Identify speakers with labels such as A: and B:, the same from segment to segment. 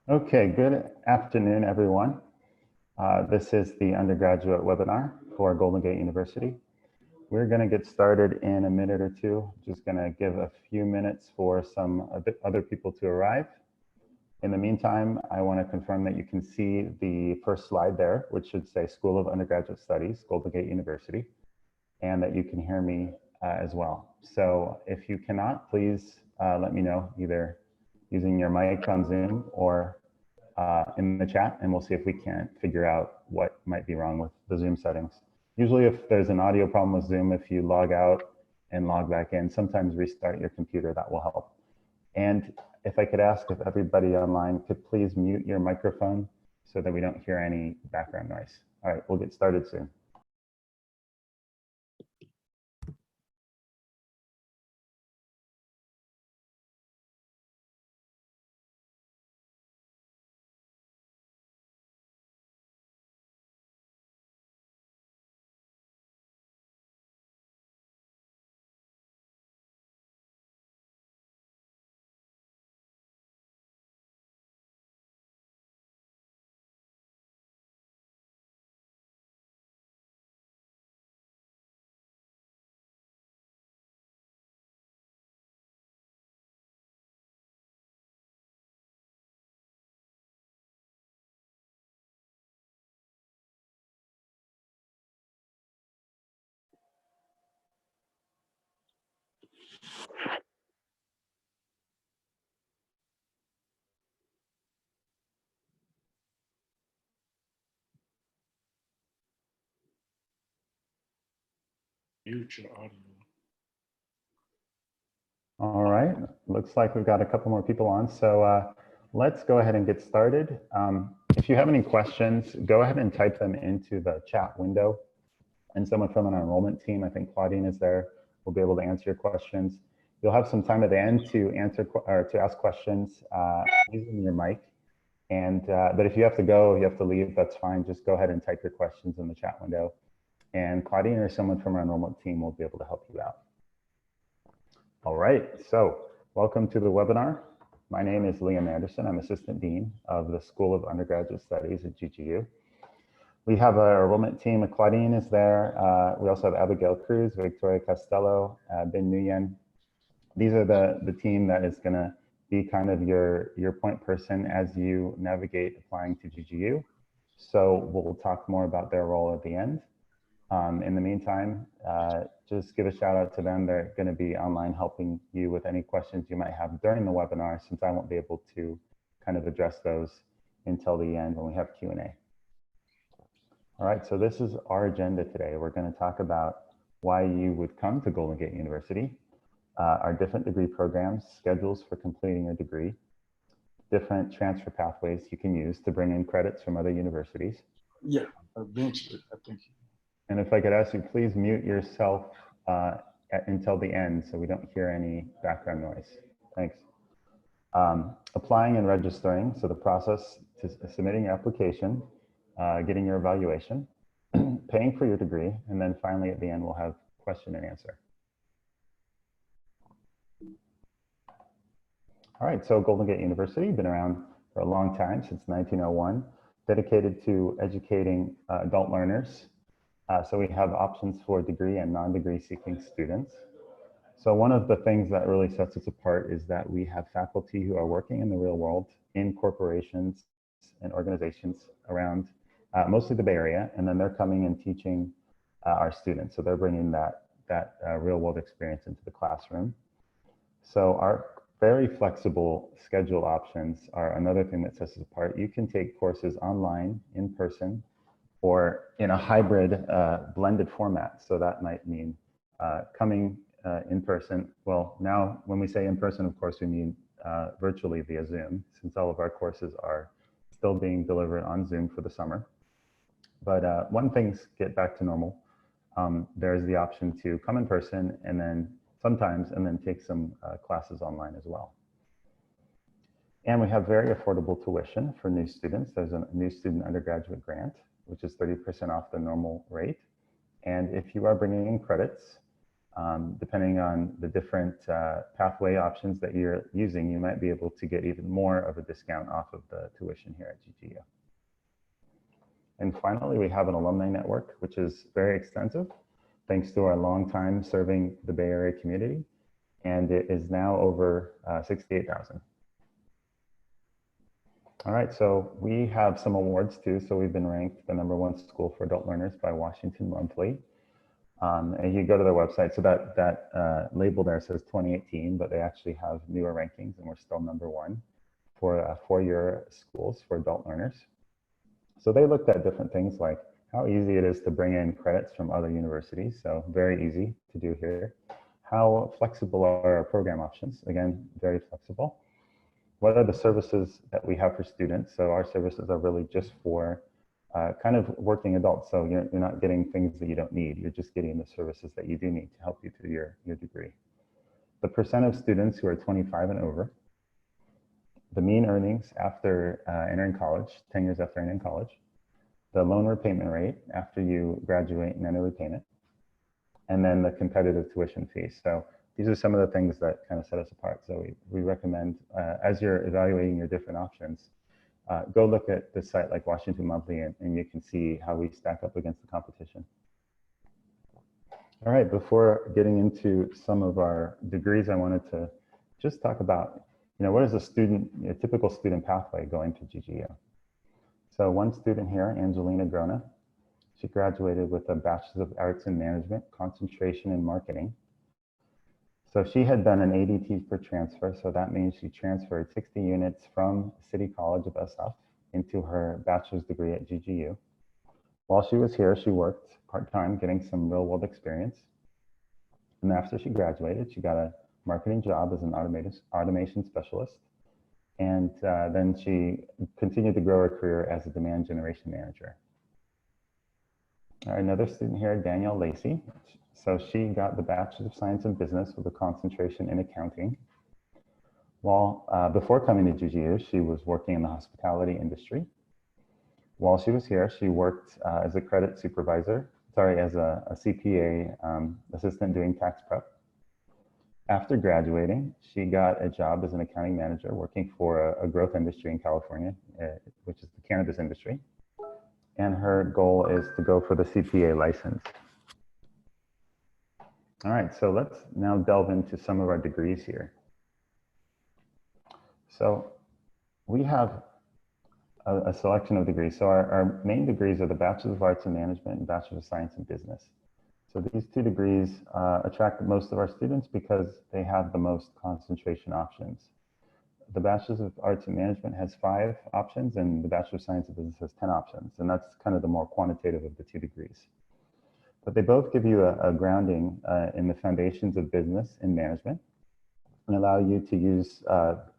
A: Okay, good afternoon, everyone. This is the undergraduate webinar for Golden Gate University. We're going to get started in a minute or two. Just going to give a few minutes for some other people to arrive. In the meantime, I want to confirm that you can see the first slide there, which should say School of Undergraduate Studies, Golden Gate University, and that you can hear me as well. So if you cannot, please let me know either using your mic on Zoom or in the chat, and we'll see if we can't figure out what might be wrong with the Zoom settings. Usually if there's an audio problem with Zoom, if you log out and log back in, sometimes restart your computer, that will help. And if I could ask if everybody online could please mute your microphone so that we don't hear any background noise. All right, we'll get started soon.
B: Mute your audio.
A: All right, looks like we've got a couple more people on. So let's go ahead and get started. If you have any questions, go ahead and type them into the chat window. And someone from our enrollment team, I think Claudine is there, will be able to answer your questions. You'll have some time at the end to answer or to ask questions using your mic. And but if you have to go, you have to leave, that's fine. Just go ahead and type your questions in the chat window. And Claudine or someone from our enrollment team will be able to help you out. All right, so welcome to the webinar. My name is Liam Anderson. I'm Assistant Dean of the School of Undergraduate Studies at GGU. We have our enrollment team. Claudine is there. We also have Abigail Cruz, Victoria Costello, Ben Nguyen. These are the team that is gonna be kind of your point person as you navigate applying to GGU. So we'll talk more about their role at the end. In the meantime, just give a shout out to them. They're going to be online helping you with any questions you might have during the webinar, since I won't be able to kind of address those until the end when we have Q&A. All right, so this is our agenda today. We're going to talk about why you would come to Golden Gate University, our different degree programs, schedules for completing a degree, different transfer pathways you can use to bring in credits from other universities.
B: Yeah, eventually, I think.
A: And if I could ask you, please mute yourself until the end so we don't hear any background noise. Thanks. Applying and registering, so the process to submitting your application, getting your evaluation, paying for your degree, and then finally at the end we'll have question and answer. All right, so Golden Gate University, been around for a long time, since 1901, dedicated to educating adult learners. So we have options for degree and non-degree seeking students. So one of the things that really sets us apart is that we have faculty who are working in the real world in corporations and organizations around mostly the Bay Area, and then they're coming and teaching our students. So they're bringing that real world experience into the classroom. So our very flexible schedule options are another thing that sets us apart. You can take courses online, in person, or in a hybrid blended format. So that might mean coming in person. Well, now when we say in person, of course, we mean virtually via Zoom, since all of our courses are still being delivered on Zoom for the summer. But when things get back to normal, there's the option to come in person and then sometimes and then take some classes online as well. And we have very affordable tuition for new students. There's a new student undergraduate grant, which is 30% off the normal rate. And if you are bringing in credits, depending on the different pathway options that you're using, you might be able to get even more of a discount off of the tuition here at GGU. And finally, we have an alumni network, which is very extensive, thanks to our long time serving the Bay Area community. And it is now over 68,000. All right, so we have some awards too. So we've been ranked the #1 school for adult learners by Washington Monthly. And you go to their website, so that label there says 2018, but they actually have newer rankings and we're still #1 for four-year schools for adult learners. So they looked at different things like how easy it is to bring in credits from other universities. So very easy to do here. How flexible are our program options? Again, very flexible. What are the services that we have for students? So our services are really just for kind of working adults. So you're not getting things that you don't need. You're just getting the services that you do need to help you through your degree. The percent of students who are 25 and over. The mean earnings after entering college, 10 years after entering college. The loan repayment rate after you graduate and enter repayment. And then the competitive tuition fee. So these are some of the things that kind of set us apart. So we recommend, as you're evaluating your different options, go look at the site like Washington Monthly and you can see how we stack up against the competition. All right, before getting into some of our degrees, I wanted to just talk about, what is a typical student pathway going to GGU? So one student here, Angelina Grona, she graduated with a Bachelor's of Arts in Management, concentration in marketing. So she had done an ADT for transfer. So that means she transferred 60 units from City College of SF into her bachelor's degree at GGU. While she was here, she worked part-time, getting some real-world experience. And after she graduated, she got a marketing job as an automation specialist. And then she continued to grow her career as a demand generation manager. All right, another student here, Danielle Lacey. So she got the Bachelor's of Science in Business with a concentration in accounting. While before coming to GGU, she was working in the hospitality industry. While she was here, she worked as a credit supervisor, as a CPA assistant doing tax prep. After graduating, she got a job as an accounting manager working for a growth industry in California, which is the cannabis industry. And her goal is to go for the CPA license. All right, so let's now delve into some of our degrees here. So we have a selection of degrees. So our main degrees are the Bachelor's of Arts in Management and Bachelor's of Science in Business. So these two degrees attract most of our students because they have the most concentration options. The Bachelor's of Arts in Management has 5 options and the Bachelor of Science in Business has 10 options. And that's kind of the more quantitative of the two degrees. But they both give you a grounding in the foundations of business and management and allow you to use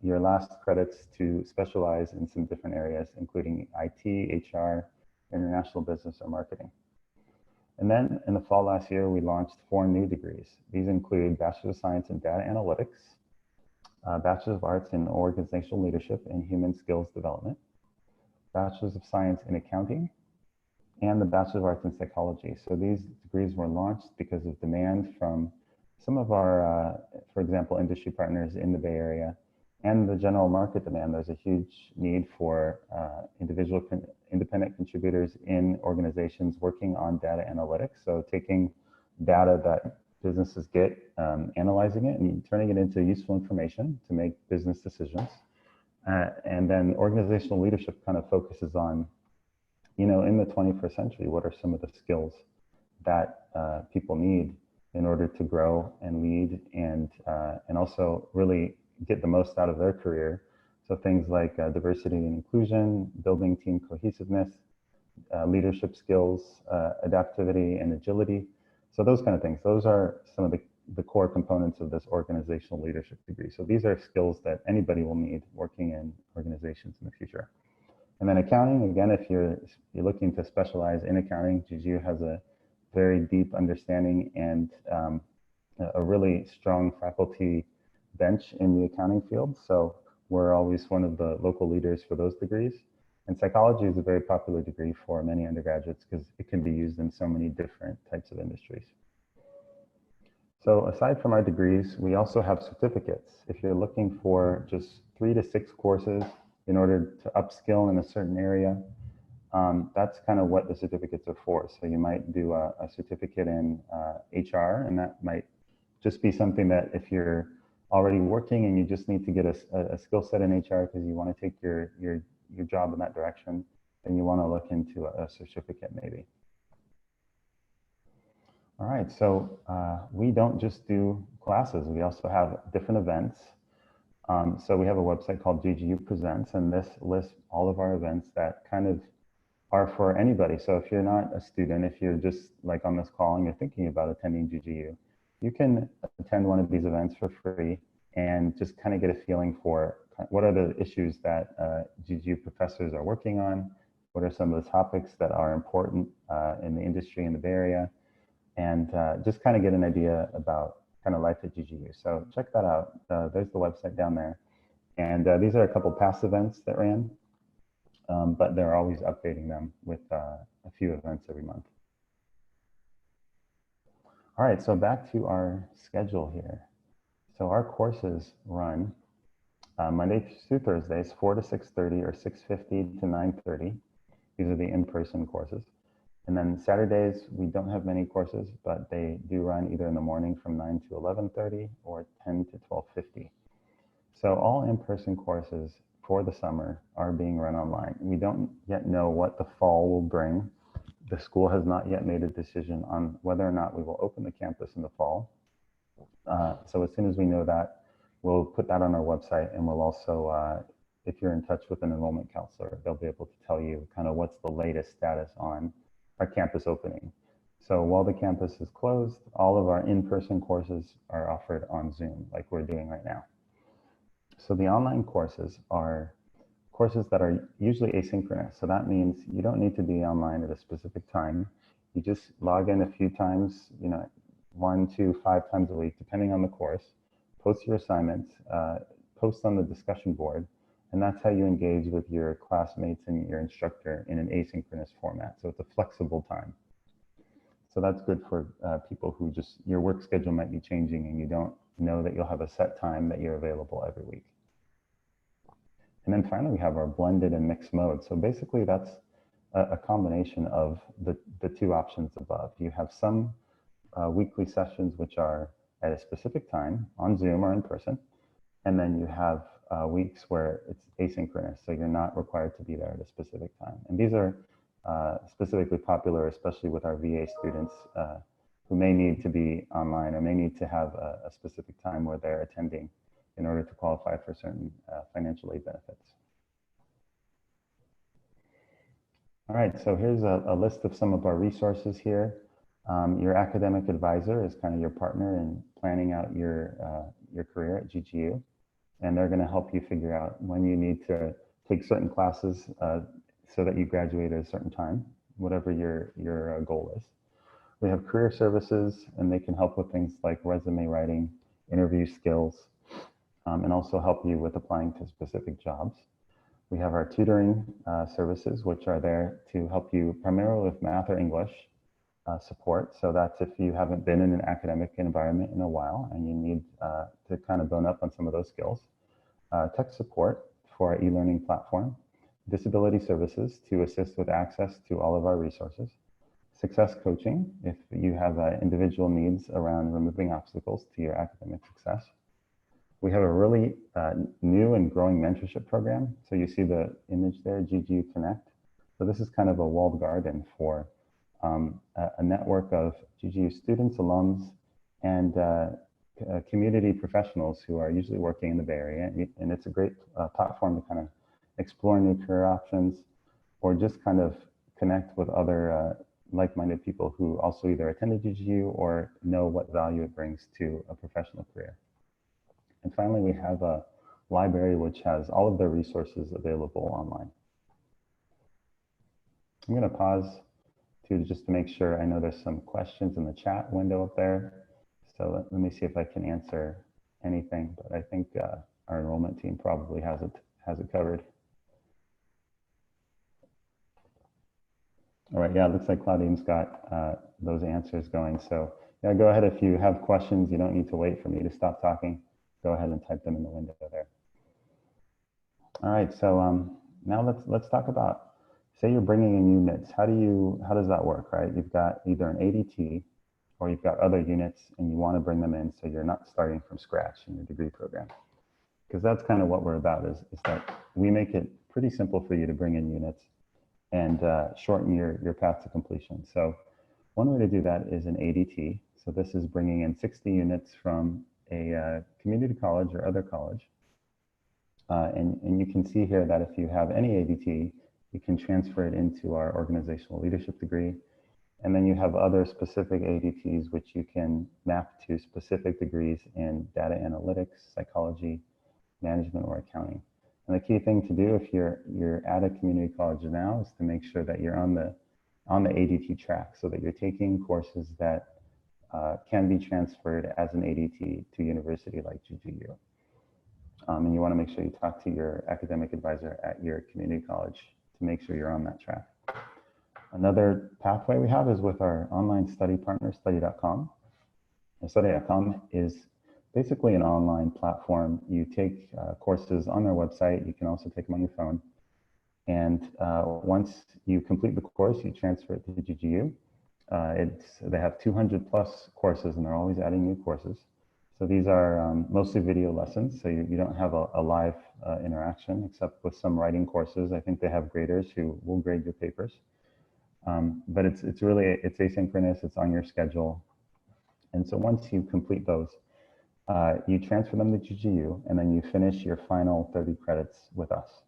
A: your last credits to specialize in some different areas, including IT, HR, international business, or marketing. And then in the fall last year, we launched 4 new degrees. These include Bachelor of Science in Data Analytics, Bachelor of Arts in Organizational Leadership and Human Skills Development, Bachelor's of Science in Accounting, and the Bachelor of Arts in Psychology. So these degrees were launched because of demand from some of our, for example, industry partners in the Bay Area and the general market demand. There's a huge need for independent contributors in organizations working on data analytics. So taking data that businesses get, analyzing it and turning it into useful information to make business decisions. And then organizational leadership kind of focuses on, in the 21st century, what are some of the skills that people need in order to grow and lead and also really get the most out of their career. So things like diversity and inclusion, building team cohesiveness, leadership skills, adaptivity and agility. So those kind of things. Those are some of the core components of this organizational leadership degree. So these are skills that anybody will need working in organizations in the future. And then accounting, again, if you're looking to specialize in accounting, GGU has a very deep understanding and a really strong faculty bench in the accounting field. So we're always one of the local leaders for those degrees. And psychology is a very popular degree for many undergraduates because it can be used in so many different types of industries. So aside from our degrees, we also have certificates. If you're looking for just 3 to 6 courses in order to upskill in a certain area, that's kind of what the certificates are for. So you might do a certificate in HR, and that might just be something that if you're already working and you just need to get a skill set in HR because you want to take your job in that direction, then you want to look into a certificate maybe. All right, so we don't just do classes, we also have different events. So we have a website called GGU Presents, and this lists all of our events that kind of are for anybody. So if you're not a student, if you're just like on this call and you're thinking about attending GGU, you can attend one of these events for free and just kind of get a feeling for what are the issues that GGU professors are working on, what are some of the topics that are important in the industry in the Bay Area, and just kind of get an idea about kind of life at GGU. So check that out. There's the website down there. And these are a couple past events that ran, but they're always updating them with a few events every month. All right, so back to our schedule here. So our courses run Monday through Thursdays, 4 to 6:30 or 6:50 to 9:30. These are the in-person courses. And then Saturdays, we don't have many courses, but they do run either in the morning from 9 to 11:30 or 10 to 12:50. So all in-person courses for the summer are being run online. We don't yet know what the fall will bring. The school has not yet made a decision on whether or not we will open the campus in the fall. So as soon as we know that, we'll put that on our website, and we'll also, if you're in touch with an enrollment counselor, they'll be able to tell you kind of what's the latest status on our campus opening. So while the campus is closed, all of our in-person courses are offered on Zoom, like we're doing right now. So the online courses are courses that are usually asynchronous. So that means you don't need to be online at a specific time. You just log in a few times, 1, 2, 5 times a week, depending on the course, post your assignments, post on the discussion board, and that's how you engage with your classmates and your instructor in an asynchronous format. So it's a flexible time. So that's good for people who just, your work schedule might be changing and you don't know that you'll have a set time that you're available every week. And then finally, we have our blended and mixed mode. So basically that's a combination of the two options above. You have some weekly sessions which are at a specific time on Zoom or in person. And then you have weeks where it's asynchronous, so you're not required to be there at a specific time. And these are specifically popular, especially with our VA students who may need to be online or may need to have a specific time where they're attending in order to qualify for certain financial aid benefits. All right, so here's a list of some of our resources here. Your academic advisor is kind of your partner in planning out your career at GGU. And they're going to help you figure out when you need to take certain classes so that you graduate at a certain time, whatever your goal is. We have career services, and they can help with things like resume writing, interview skills, and also help you with applying to specific jobs. We have our tutoring services, which are there to help you primarily with math or English support. So that's if you haven't been in an academic environment in a while and you need to kind of bone up on some of those skills. Tech support for our e-learning platform. Disability services to assist with access to all of our resources. Success coaching if you have individual needs around removing obstacles to your academic success. We have a really new and growing mentorship program. So you see the image there, GGU Connect. So this is kind of a walled garden for a network of GGU students, alums, and community professionals who are usually working in the Bay Area. And it's a great platform to kind of explore new career options or just kind of connect with other like-minded people who also either attended GGU or know what value it brings to a professional career. And finally, we have a library which has all of their resources available online. I'm going to pause too, just to make sure. I know there's some questions in the chat window up there. So let me see if I can answer anything, but I think our enrollment team probably has it covered. All right, yeah, it looks like Claudine's got those answers going. So yeah, go ahead if you have questions. You don't need to wait for me to stop talking. Go ahead and type them in the window there. All right, so now let's talk about, say you're bringing in units. How does that work, right? You've got either an ADT or you've got other units and you want to bring them in so you're not starting from scratch in your degree program. Because that's kind of what we're about, is that we make it pretty simple for you to bring in units and shorten your path to completion. So one way to do that is an ADT. So this is bringing in 60 units from a community college or other college. And you can see here that if you have any ADT, you can transfer it into our organizational leadership degree. And then you have other specific ADTs, which you can map to specific degrees in data analytics, psychology, management, or accounting. And the key thing to do if you're at a community college now is to make sure that you're on the ADT track, so that you're taking courses that can be transferred as an ADT to university like GGU. And you want to make sure you talk to your academic advisor at your community college to make sure you're on that track. Another pathway we have is with our online study partner, study.com. And study.com is basically an online platform. You take courses on their website. You can also take them on your phone. And once you complete the course, you transfer it to GGU. They have 200 plus courses, and they're always adding new courses. So these are mostly video lessons, so you don't have a live interaction, except with some writing courses. I think they have graders who will grade your papers. But it's asynchronous, it's on your schedule. And so once you complete those, you transfer them to GGU, and then you finish your final 30 credits with us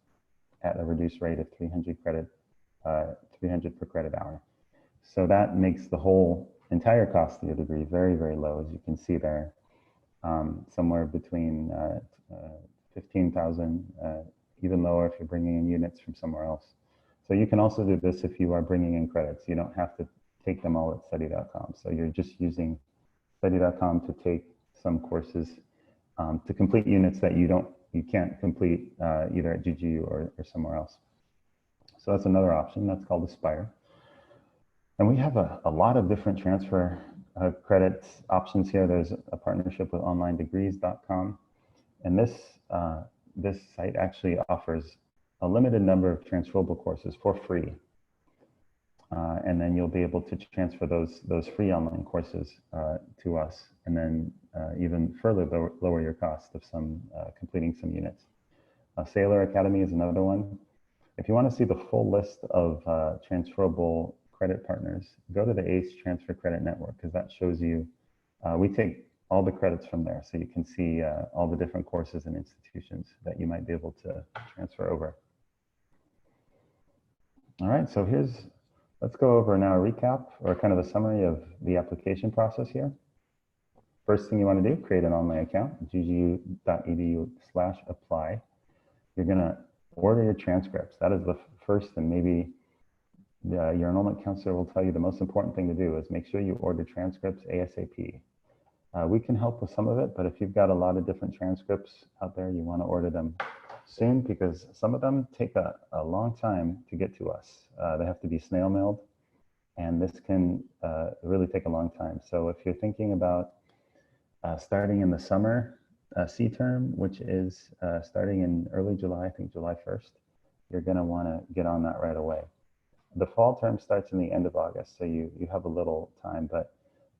A: at a reduced rate of 300 per credit hour. So that makes the whole entire cost of your degree very, very low, as you can see there, somewhere between 15,000, even lower if you're bringing in units from somewhere else. So you can also do this if you are bringing in credits. You don't have to take them all at study.com. So you're just using study.com to take some courses to complete units that you can't complete either at GGU or somewhere else. So that's another option. That's called Aspire. And we have a lot of different transfer credits options here. There's a partnership with onlinedegrees.com. And this site actually offers a limited number of transferable courses for free. And then you'll be able to transfer those free online courses to us, and then even further lower your cost of completing some units. Sailor Academy is another one. If you want to see the full list of transferable credit partners, go to the ACE Transfer Credit Network, because that shows you, we take all the credits from there, so you can see all the different courses and institutions that you might be able to transfer over. All right, so let's go over now a recap or kind of a summary of the application process here. First thing you want to do, create an online account, ggu.edu/apply. You're going to order your transcripts. That is the first, and maybe your enrollment counselor will tell you the most important thing to do is make sure you order transcripts ASAP. We can help with some of it, but if you've got a lot of different transcripts out there, you want to order them soon, because some of them take a long time to get to us. They have to be snail mailed, and this can really take a long time. So if you're thinking about starting in the summer C term, which is starting in early July, I think July 1st, you're going to want to get on that right away. The fall term starts in the end of August, so you have a little time. But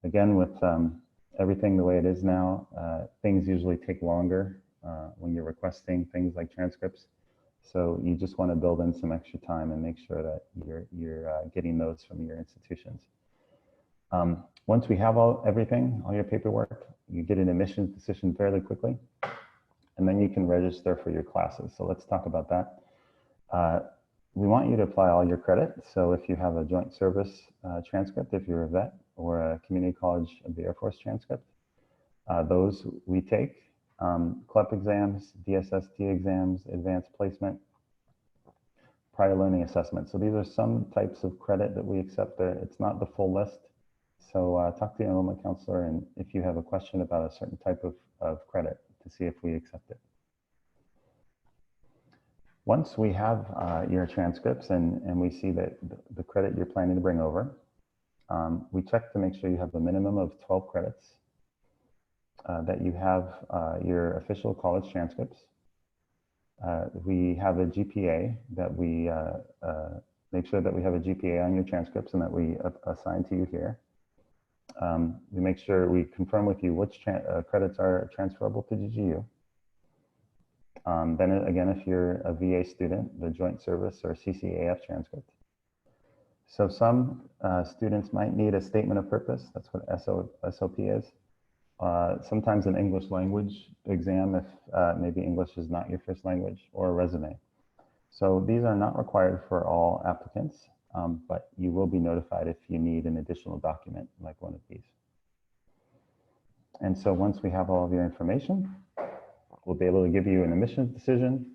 A: again, with everything the way it is now, things usually take longer when you're requesting things like transcripts. So you just want to build in some extra time and make sure that you're getting those from your institutions. Once we have all your paperwork, you get an admissions decision fairly quickly, and then you can register for your classes. So let's talk about that. We want you to apply all your credit. So if you have a joint service transcript, if you're a vet, or a community college of the Air Force transcript, those we take. CLEP exams, DSST exams, advanced placement. prior learning assessment. So these are some types of credit that we accept. It's not the full list. So talk to your enrollment counselor, and if you have a question about a certain type of credit, to see if we accept it. Once we have your transcripts and we see that the credit you're planning to bring over, we check to make sure you have a minimum of 12 credits, that you have your official college transcripts. We have a GPA that we make sure that we have a GPA on your transcripts and that we assign to you here. We make sure we confirm with you which credits are transferable to GGU. Then again, if you're a VA student, the joint service or CCAF transcript. So some students might need a statement of purpose. That's what SOP is. Sometimes an English language exam if maybe English is not your first language, or a resume. So these are not required for all applicants, but you will be notified if you need an additional document like one of these. And so once we have all of your information, we'll be able to give you an admissions decision,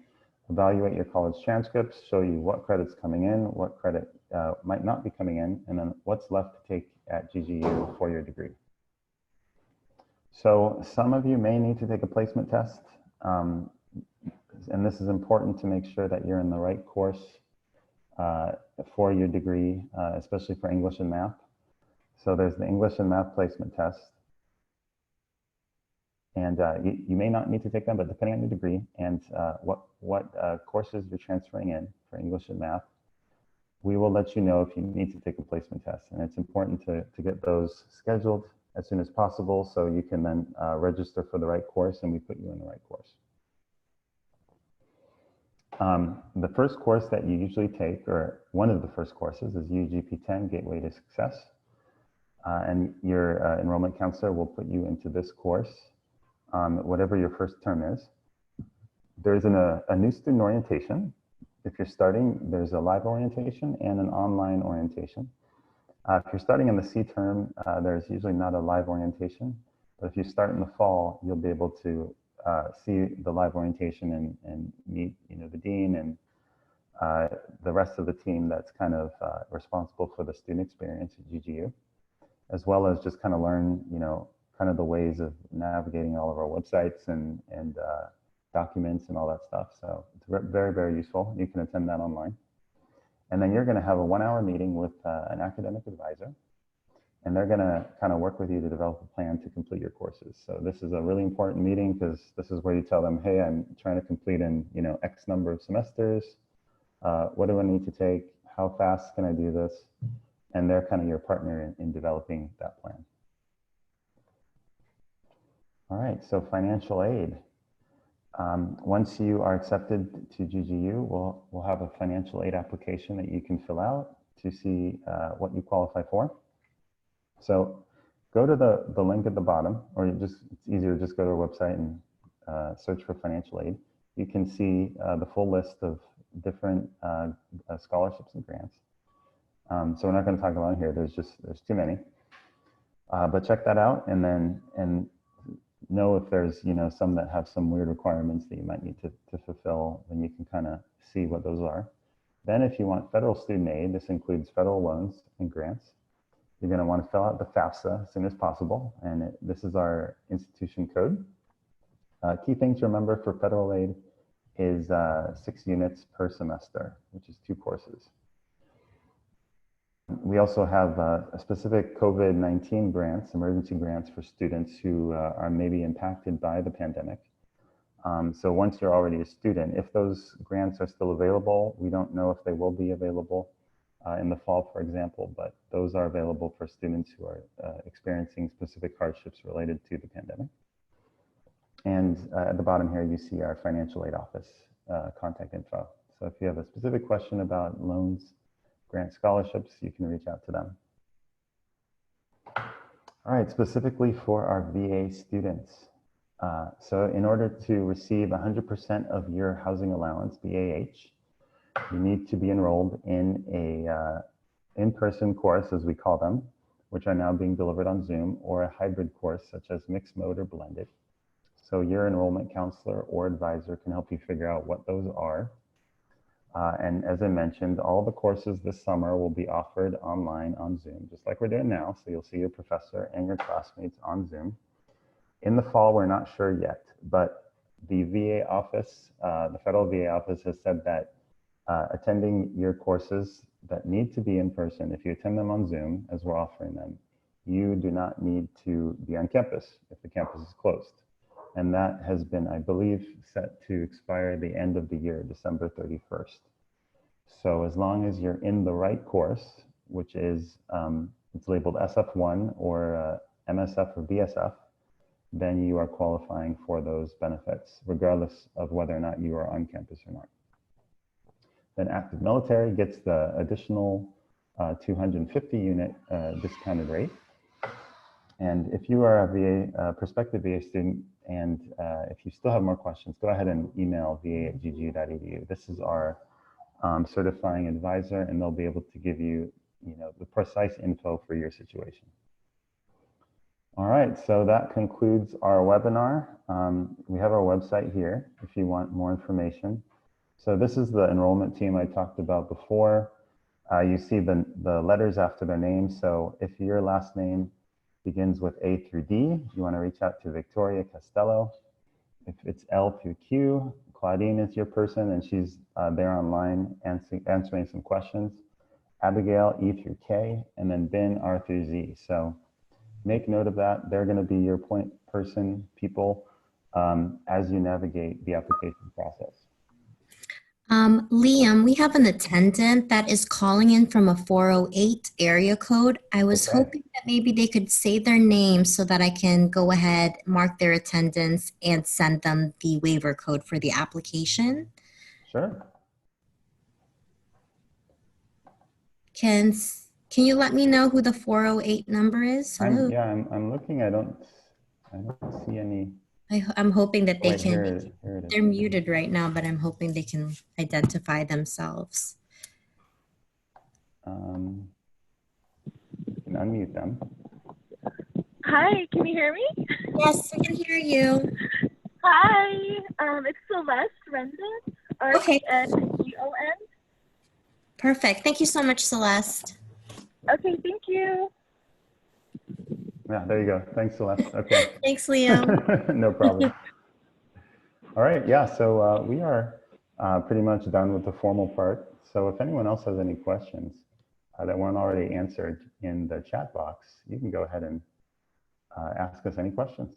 A: evaluate your college transcripts, show you what credit's coming in, what credit might not be coming in, and then what's left to take at GGU for your degree. So some of you may need to take a placement test, and this is important to make sure that you're in the right course for your degree, especially for English and math. So there's the English and math placement test. And you may not need to take them, but depending on your degree and what courses you're transferring in for English and math, we will let you know if you need to take a placement test. And it's important to get those scheduled as soon as possible so you can then register for the right course and we put you in the right course. The first course that you usually take, or one of the first courses, is UGP10, Gateway to Success. And your enrollment counselor will put you into this course, whatever your first term is. There's a new student orientation. If you're starting, there's a live orientation and an online orientation. If you're starting in the C term, there's usually not a live orientation, but if you start in the fall, you'll be able to see the live orientation and meet, the dean and the rest of the team that's kind of responsible for the student experience at GGU, as well as just kind of learn, kind of the ways of navigating all of our websites and documents and all that stuff. So it's very, very useful. You can attend that online. And then you're going to have a 1-hour meeting with an academic advisor, and they're going to kind of work with you to develop a plan to complete your courses. So this is a really important meeting because this is where you tell them, hey, I'm trying to complete in X number of semesters. What do I need to take? How fast can I do this? And they're kind of your partner in developing that plan. All right, so financial aid. Once you are accepted to GGU, we'll have a financial aid application that you can fill out to see what you qualify for. So go to the link at the bottom, or it's easier to just go to our website and search for financial aid. You can see the full list of different scholarships and grants. So we're not going to talk about it here. There's too many. But check that out, and know if there's some that have some weird requirements that you might need to fulfill, then you can kind of see what those are. Then if you want federal student aid, this includes federal loans and grants. You're going to want to fill out the FAFSA as soon as possible, and this is our institution code. Key thing to remember for federal aid is 6 units per semester, which is 2 courses. We also have a specific COVID-19 grants, emergency grants for students who are maybe impacted by the pandemic. So once you're already a student, if those grants are still available, we don't know if they will be available in the fall, for example, but those are available for students who are experiencing specific hardships related to the pandemic. And at the bottom here, you see our financial aid office contact info. So if you have a specific question about loans, grant scholarships, you can reach out to them. All right, specifically for our VA students. So in order to receive 100% of your housing allowance, BAH, you need to be enrolled in a in-person course, as we call them, which are now being delivered on Zoom, or a hybrid course such as mixed mode or blended. So your enrollment counselor or advisor can help you figure out what those are. And as I mentioned, all the courses this summer will be offered online on Zoom, just like we're doing now. So you'll see your professor and your classmates on Zoom. In the fall, we're not sure yet, but the VA office, the federal VA office has said that attending your courses that need to be in person, if you attend them on Zoom, as we're offering them, you do not need to be on campus if the campus is closed. And that has been, I believe, set to expire the end of the year, December 31st. So as long as you're in the right course, which is, it's labeled SF1 or MSF or BSF, then you are qualifying for those benefits, regardless of whether or not you are on campus or not. Then active military gets the additional 250 unit discounted rate. And if you are a prospective VA student, and if you still have more questions, go ahead and email va@ggu.edu. This is our certifying advisor, and they'll be able to give you, the precise info for your situation. All right, so that concludes our webinar. We have our website here if you want more information. So this is the enrollment team I talked about before. You see the letters after their names. So if your last name begins with A through D, you want to reach out to Victoria Costello. If it's L through Q, Claudine is your person, and she's there online answering some questions. Abigail, E through K, and then Ben, R through Z. So make note of that. They're going to be your point person people as you navigate the application process.
C: Liam, we have an attendant that is calling in from a 408 area code. I was hoping that maybe they could say their name so that I can go ahead, mark their attendance, and send them the waiver code for the application.
A: Sure.
C: Can you let me know who the 408 number is? Hello?
A: I'm looking. I don't see any.
C: I'm hoping that they
A: Wait,
C: can.
A: here it is.
C: They're muted right now, but I'm hoping they can identify themselves.
A: You can unmute them.
D: Hi, can you hear me?
C: Yes, I can hear you.
D: Hi, it's Celeste Rendon, R-E-N-D-O-N.
C: Perfect. Thank you so much, Celeste.
D: Okay, thank you.
A: Yeah, there you go. Thanks, Celeste. Okay.
C: Thanks, Liam.
A: No problem. All right. Yeah. So we are pretty much done with the formal part. So if anyone else has any questions that weren't already answered in the chat box, you can go ahead and ask us any questions.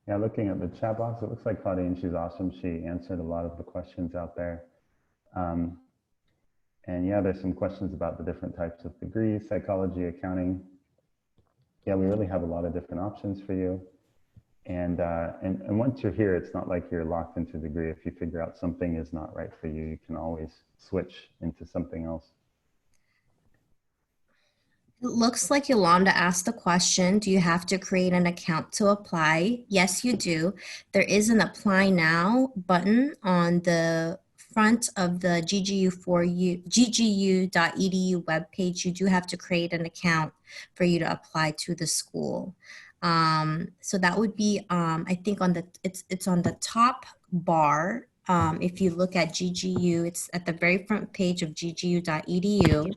A: Yeah, looking at the chat box, it looks like Claudine, she's awesome. She answered a lot of the questions out there. And yeah, there's some questions about the different types of degrees, psychology, accounting. Yeah, we really have a lot of different options for you. And once you're here, it's not like you're locked into a degree. If you figure out something is not right for you, you can always switch into something else.
C: It looks like Yolanda asked the question, do you have to create an account to apply? Yes, you do. There is an apply now button on the front of the GGU.edu webpage. You do have to create an account for you to apply to the school. So that would be, I think it's on the top bar. If you look at GGU, it's at the very front page of GGU.edu.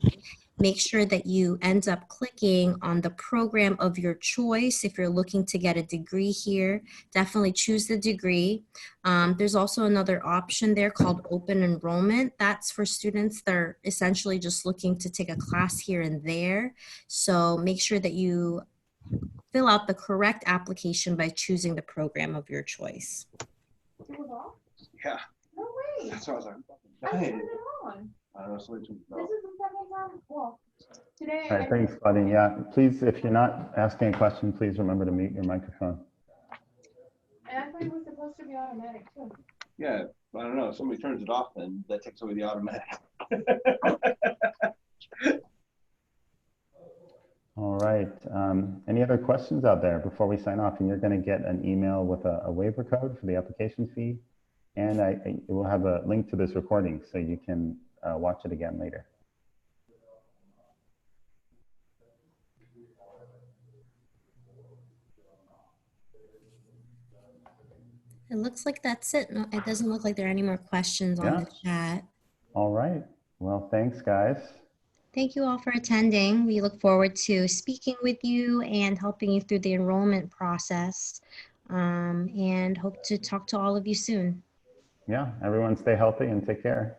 C: Make sure that you end up clicking on the program of your choice. If you're looking to get a degree here, definitely choose the degree. There's also another option there called open enrollment. That's for students that are essentially just looking to take a class here and there. So make sure that you fill out the correct application by choosing the program of your choice.
E: Yeah.
D: No way.
E: That's what I was like.
D: I
E: Hey.
D: turned it on.
E: I don't know, somebody told me
D: This is the second time. Well, today.
A: All right, thanks, Claudine. Yeah, please, if you're not asking a question, please remember to mute your microphone.
D: And I thought it was supposed to be automatic too.
E: Yeah, I don't know. If somebody turns it off, then that takes away the automatic.
A: All right. Any other questions out there before we sign off? And you're going to get an email with a waiver code for the application fee. And it will have a link to this recording so you can watch it again later.
C: It looks like that's it. No, it doesn't look like there are any more questions on the chat.
A: All right. Well, thanks, guys.
C: Thank you all for attending. We look forward to speaking with you and helping you through the enrollment process, and hope to talk to all of you soon.
A: Yeah, everyone stay healthy and take care.